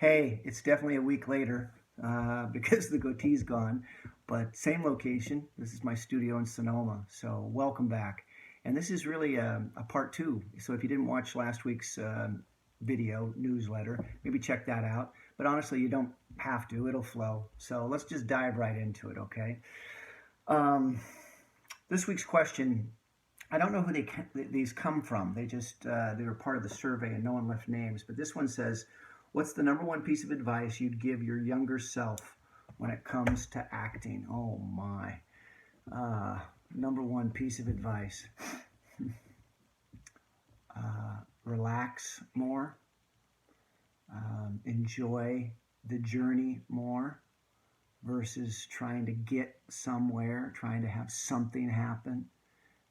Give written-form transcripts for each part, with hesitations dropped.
Hey, it's definitely a week later because the goatee's gone, but same location. This is my studio in Sonoma, so welcome back. And this is really a part two. So if you didn't watch last week's video newsletter, maybe check that out. But honestly, you don't have to, it'll flow. So let's just dive right into it, okay? Um, this week's question, I don't know who these come from. They were part of the survey and no one left names. But this one says, "What's the number one piece of advice you'd give your younger self when it comes to acting?" Oh my, number one piece of advice: relax more, enjoy the journey more, versus trying to get somewhere, trying to have something happen.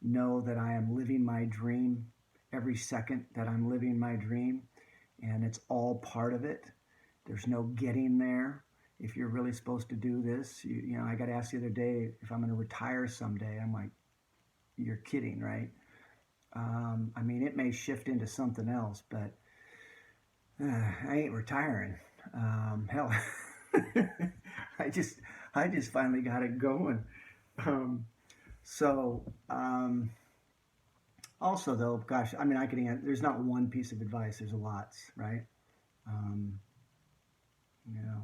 Know that I am living my dream every second that I'm living my dream, and it's all part of it. There's no getting there. If you're really supposed to do this, I got asked the other day if I'm going to retire someday. I'm like, you're kidding, right? I mean, it may shift into something else, but I ain't retiring. Hell, I just, I just finally got it going. Um, so, also though, gosh, I mean, there's not one piece of advice. There's lots, right? Um, you know,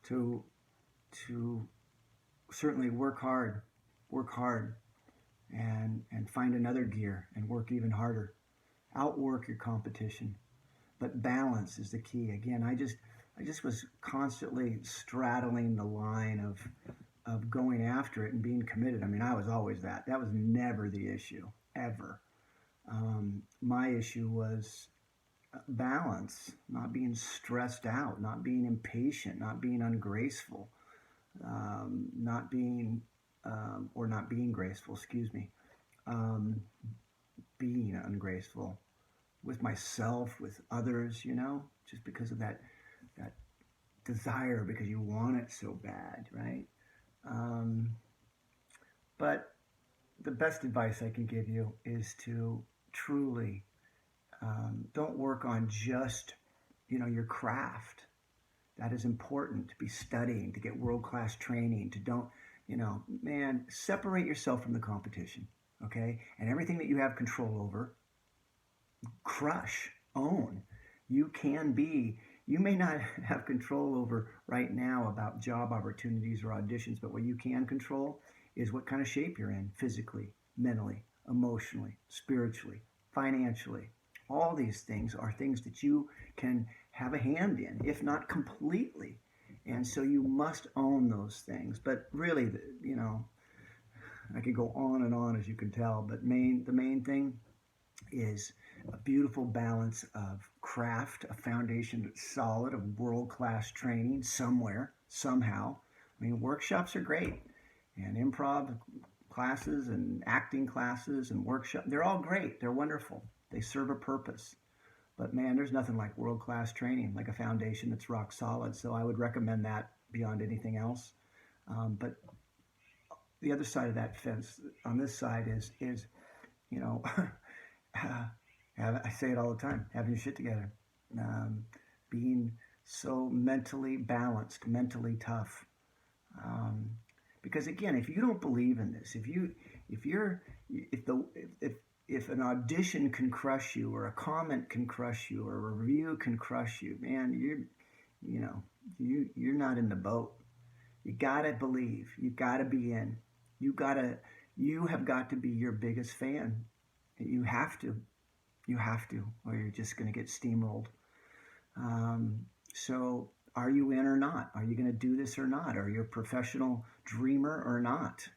to to certainly work hard, and find another gear and work even harder. Outwork your competition, but balance is the key. Again, I just was constantly straddling the line of going after it and being committed. I mean, I was always that. That was never the issue, ever. My issue was balance, not being stressed out, not being impatient, not being ungraceful, not being graceful, excuse me, um, being ungraceful with myself, with others, just because of that desire, because you want it so bad, right? Um, but the best advice I can give you is to truly don't work on just your craft. That is important, to be studying, to get world class training, to don't, man, separate yourself from the competition, okay? And everything that you have control over, crush, own. You may not have control over right now about job opportunities or auditions, but what you can control is what kind of shape you're in physically, mentally, emotionally, spiritually, financially. All these things are things that you can have a hand in, if not completely. And so you must own those things. But really, I could go on and on, as you can tell, but the main thing is a beautiful balance of craft, a foundation that's solid, of world class training somewhere, somehow. I mean, workshops are great, and improv classes and acting classes and workshops, they're all great. They're wonderful. They serve a purpose. But man, there's nothing like world class training, like a foundation that's rock solid. So I would recommend that beyond anything else. But the other side of that fence, on this side, is you know, I say it all the time, having your shit together, um, being so mentally balanced, mentally tough. Um, because again, if you don't believe in this, if you're if the if an audition can crush you, or a comment can crush you, or a review can crush you, man, you know you're not in the boat. You gotta believe. You gotta be in. You gotta. You have got to be your biggest fan. You have to. You have to, or you're just going to get steamrolled. So, are you in or not? Are you going to do this or not? Are you a professional dreamer or not?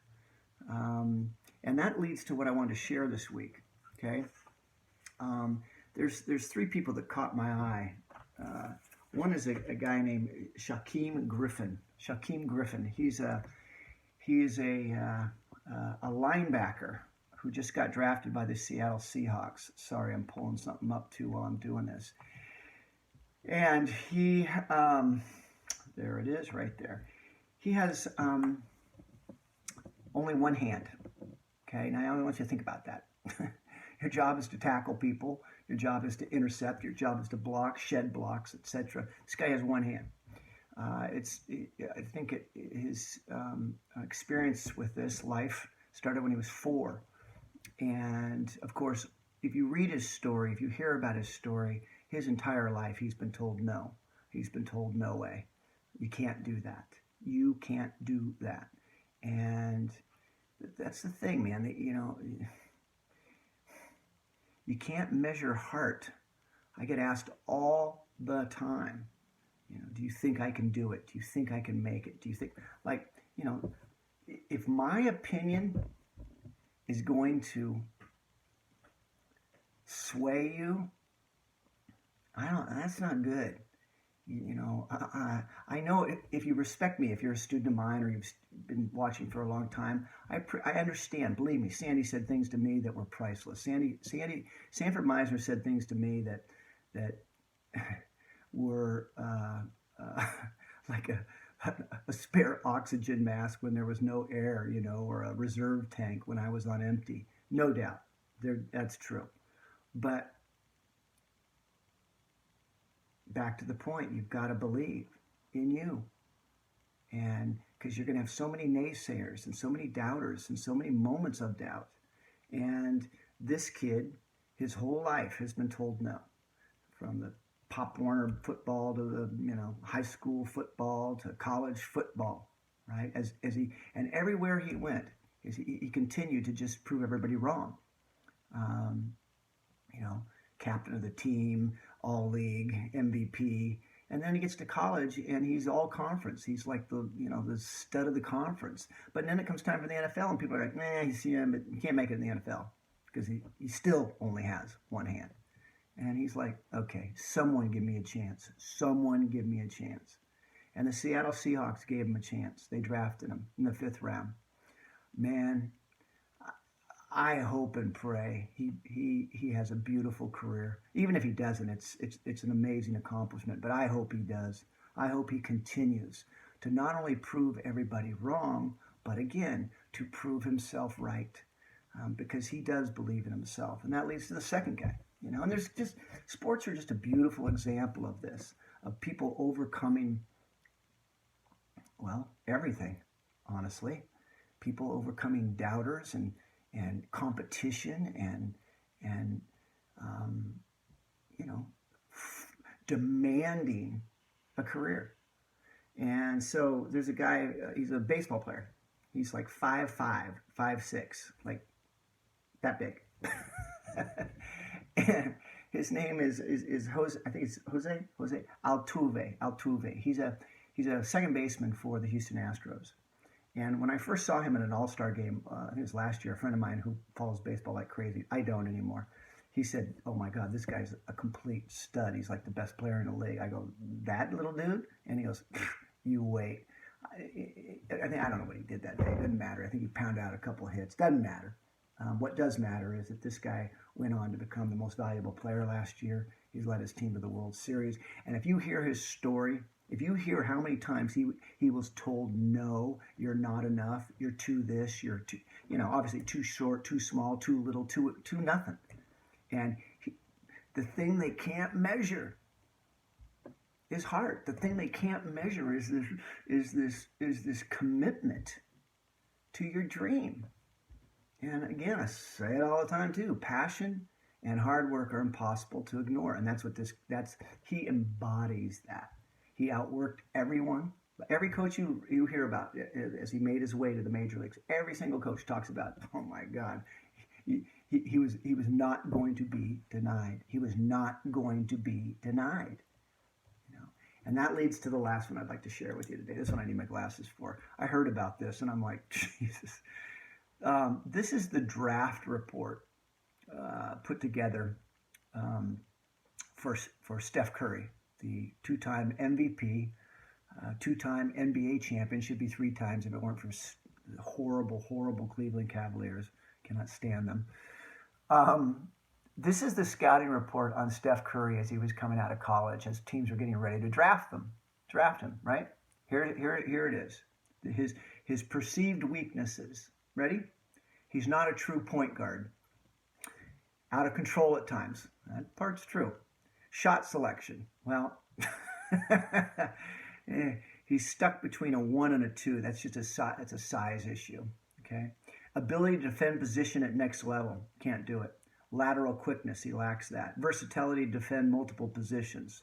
And that leads to what I wanted to share this week. Okay, there's three people that caught my eye. One is a guy named Shaquem Griffin. Shaquem Griffin. He's a linebacker who just got drafted by the Seattle Seahawks. Sorry, I'm pulling something up too while I'm doing this. And there it is right there. He has only one hand. Okay, now I want you to think about that. Your job is to tackle people. Your job is to intercept. Your job is to block, shed blocks, etc. This guy has one hand. I think his experience with this life started when he was 4. And of course, if you read his story, if you hear about his story, his entire life he's been told no. He's been told no way. You can't do that. You can't do that. And that's the thing, man. You can't measure heart. I get asked all the time, do you think I can do it? Do you think I can make it? Do you think, like, if my opinion is going to sway you, that's not good. I know if you respect me, if you're a student of mine or you've been watching for a long time, I understand. Believe me, Sandy said things to me that were priceless. Sanford Meisner said things to me that were like a spare oxygen mask when there was no air, or a reserve tank when I was on empty. No doubt, that's true. But back to the point, you've got to believe in you. And because you're going to have so many naysayers and so many doubters and so many moments of doubt. And this kid, his whole life has been told no. From the Pop Warner football to the high school football to college football, right? And everywhere he went, he continued to just prove everybody wrong. Captain of the team, all league, MVP, and then he gets to college and he's all conference. He's like the stud of the conference. But then it comes time for the NFL and people are like, nah, you see him, but he can't make it in the NFL because he still only has one hand. And he's like, okay, someone give me a chance. Someone give me a chance. And the Seattle Seahawks gave him a chance. They drafted him in the 5th round. Man, I hope and pray he has a beautiful career. Even if he doesn't, it's an amazing accomplishment. But I hope he does. I hope he continues to not only prove everybody wrong, but again, to prove himself right. Because he does believe in himself. And that leads to the second guy. And there's just, sports are just a beautiful example of this, of people overcoming, well, everything, honestly. People overcoming doubters and competition and demanding a career. And so there's a guy, he's a baseball player. He's like 5'5", 5'6", like that big. And his name is Jose. I think it's Jose Altuve. He's a second baseman for the Houston Astros. And when I first saw him in an All-Star game, I think it was last year, a friend of mine who follows baseball like crazy, I don't anymore, he said, oh my God, this guy's a complete stud. He's like the best player in the league. I go, that little dude? And he goes, you wait. I don't know what he did that day. It doesn't matter. I think he pounded out a couple of hits. Doesn't matter. What does matter is that this guy went on to become the most valuable player last year. He's led his team to the World Series. And if you hear his story, if you hear how many times he was told, no, you're not enough, you're too this, you're too, obviously too short, too small, too little, too nothing. And the thing they can't measure is heart. The thing they can't measure is this commitment to your dream. And again, I say it all the time too. Passion and hard work are impossible to ignore. And he embodies that. He outworked everyone. Every coach you hear about as he made his way to the major leagues, every single coach talks about, oh my God, he was not going to be denied. He was not going to be denied. And that leads to the last one I'd like to share with you today. This one I need my glasses for. I heard about this and I'm like, Jesus. This is the draft report put together for Steph Curry, the two-time MVP, two-time NBA champion. Should be 3 times if it weren't for horrible, horrible Cleveland Cavaliers. Cannot stand them. This is the scouting report on Steph Curry as he was coming out of college, as teams were getting ready to draft him, right? Here it is. His perceived weaknesses. Ready? He's not a true point guard. Out of control at times. That part's true. Shot selection. Well, he's stuck between a 1 and a 2. That's just that's a size issue. Okay. Ability to defend position at next level. Can't do it. Lateral quickness. He lacks that. Versatility to defend multiple positions.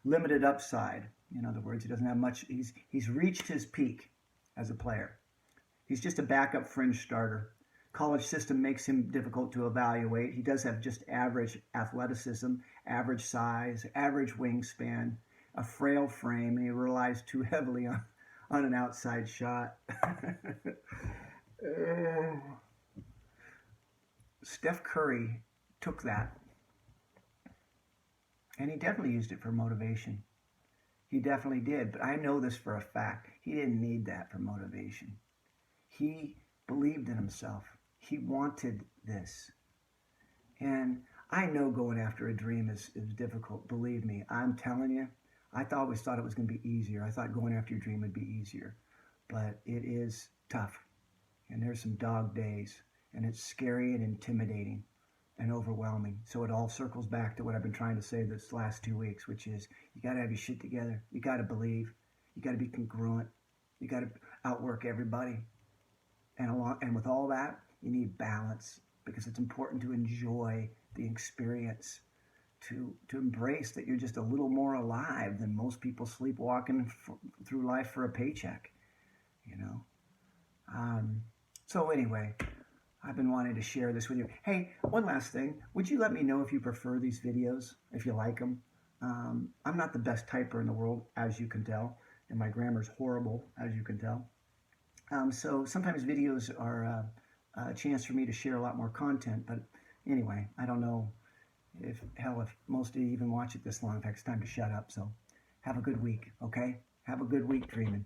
Limited upside. In other words, he doesn't have much. He's reached his peak as a player. He's just a backup fringe starter. College system makes him difficult to evaluate. He does have just average athleticism, average size, average wingspan, a frail frame, and he relies too heavily on an outside shot. Steph Curry took that, and he definitely used it for motivation. He definitely did, but I know this for a fact. He didn't need that for motivation. He believed in himself. He wanted this. And I know going after a dream is difficult. Believe me, I'm telling you, always thought it was going to be easier. I thought going after your dream would be easier. But it is tough. And there's some dog days. And it's scary and intimidating and overwhelming. So it all circles back to what I've been trying to say this last 2 weeks, which is you got to have your shit together. You got to believe. You got to be congruent. You got to outwork everybody. And with all that, you need balance, because it's important to enjoy the experience, to embrace that you're just a little more alive than most people sleepwalking through life for a paycheck, you know. So anyway, I've been wanting to share this with you. Hey, one last thing. Would you let me know if you prefer these videos, if you like them? I'm not the best typer in the world, as you can tell, and my grammar's horrible, as you can tell. So sometimes videos are a chance for me to share a lot more content. But anyway, I don't know if most of you even watch it this long. In fact, it's time to shut up. So have a good week, okay? Have a good week dreaming.